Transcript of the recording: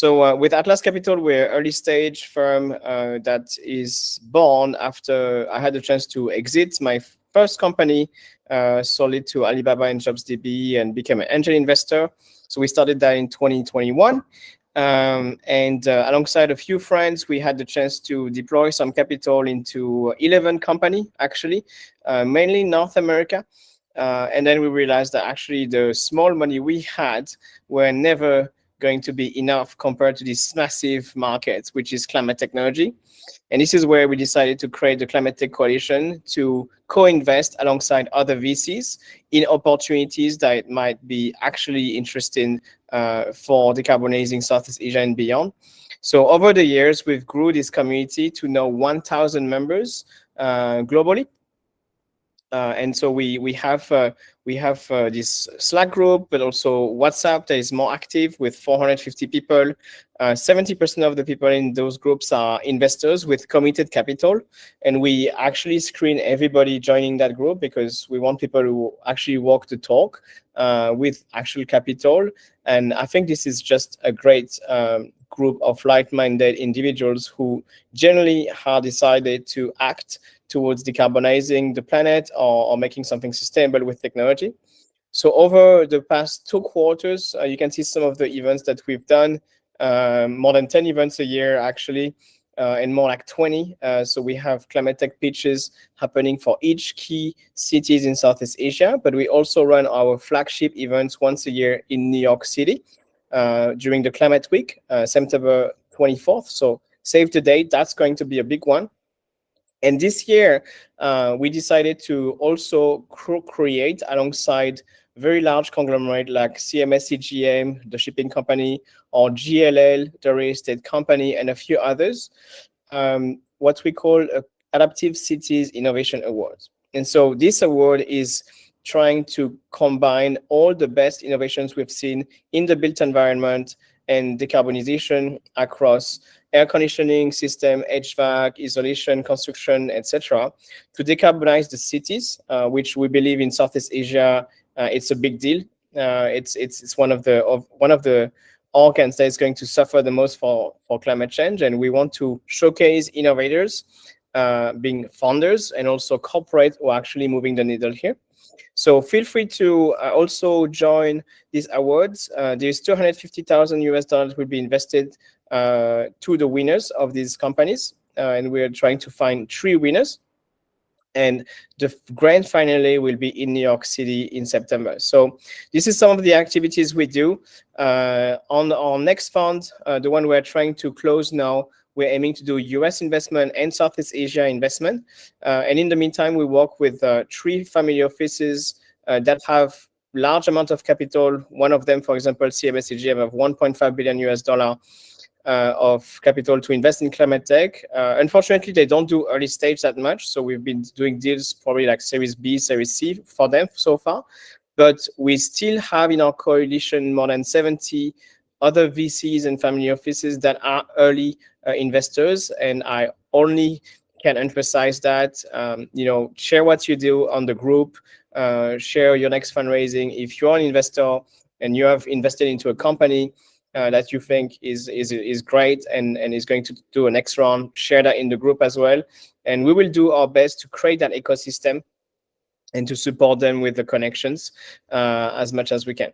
So with Atlas Capital, we're early stage firm that is born after I had the chance to exit my first company, sold it to Alibaba and JobsDB, and became an angel investor. So we started that in 2021. And alongside a few friends, we had the chance to deploy some capital into 11 company, actually, mainly North America. And then we realized that actually the small money we had were never going to be enough compared to this massive market, which is climate technology. And this is where we decided to create the Climate Tech Coalition to co-invest alongside other VCs in opportunities that might be actually interesting for decarbonizing Southeast Asia and beyond. So over the years, we've grew this community to now 1,000 members globally. And so we have this Slack group, but also WhatsApp that is more active with 450 people. 70% of the people in those groups are investors with committed capital, and we actually screen everybody joining that group because we want people who actually walk the talk with actual capital. And I think this is just a great group of like-minded individuals who generally are decided to act towards decarbonizing the planet or making something sustainable with technology. So over the past 2 quarters, you can see some of the events that we've done, more than 10 events a year, actually, and more like 20. So we have climate tech pitches happening for each key cities in Southeast Asia, but we also run our flagship events once a year in New York City during the Climate Week, September 24th. So save the date, that's going to be a big one. And this year, we decided to also create alongside very large conglomerate like CMS CGM, the shipping company, or GLL, the real estate company, and a few others, what we call Adaptive Cities Innovation Awards. And so this award is trying to combine all the best innovations we've seen in the built environment and decarbonization across air conditioning system, HVAC, isolation, construction, etc., to decarbonize the cities, which we believe in Southeast Asia, it's a big deal. It's one of the organs that is going to suffer the most for climate change, and we want to showcase innovators, being founders, and also corporate who are actually moving the needle here. So feel free to also join these awards. There's $250,000 will be invested to the winners of these companies, and we're trying to find 3 winners. And the grand finale will be in New York City in September. So this is some of the activities we do. On our next fund, the one we're trying to close now, we're aiming to do US investment and Southeast Asia investment. And in the meantime, we work with 3 family offices that have large amount of capital. One of them, for example, CMS CGM, have $1.5 billion of capital to invest in climate tech. Unfortunately, they don't do early stage that much. So we've been doing deals probably like Series B, Series C for them so far. But we still have in our coalition more than 70 other VCs and family offices that are early investors. And I only can emphasize that, share what you do on the group, share your next fundraising. If you're an investor and you have invested into a company that you think is great and is going to do a next round, share that in the group as well. And we will do our best to create that ecosystem and to support them with the connections as much as we can.